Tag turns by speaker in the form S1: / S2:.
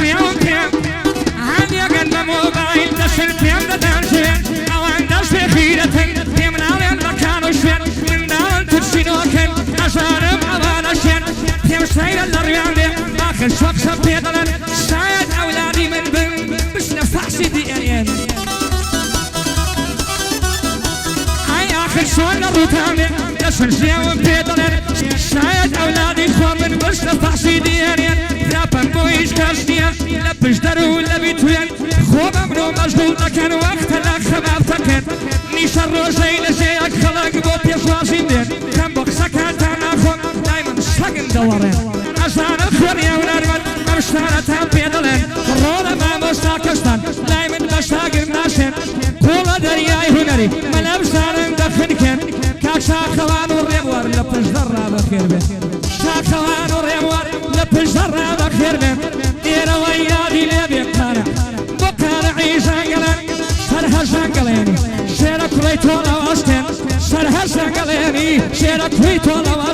S1: شيوم بيم هاني قلب موبايل دشن بيم دانشين اوان دش بخيرة بيم نالين مكانو شين من دان ترسينوكن اشارم اوانشين بيم سير الريان دي اخر شوق بيدلن شايد اولادي من بن مش نفحسي دي انين اي اخر شون الروتاني دشن شيوم بيدلن شايد اولادي خوا من مش نفحسي دي انين رابن بويش كاشتين لبش درو لبيتوين خوب امرو مشغول لكن وقت الاخباب تكن نيش الروجي لشيك خلق بو بيشواشين دين كم بوكسكا تناخون دايما شاقن دورين عشان اخر يولاد من مشتارتها بيدلين رولا ما مشتاكشتان دايما مشتاقن ماشين كولا درياي هنري ملابشان دفن كن كاك شاكوان وريبوار لبش درا بخير بين شاكوان وريبوار لبش درا بخير بين دير ويادي لبيك كارع بكار عيشا قلن شرها شاقليني شيرك ويتولا واشتن شرها شاقليني شيرك ويتولا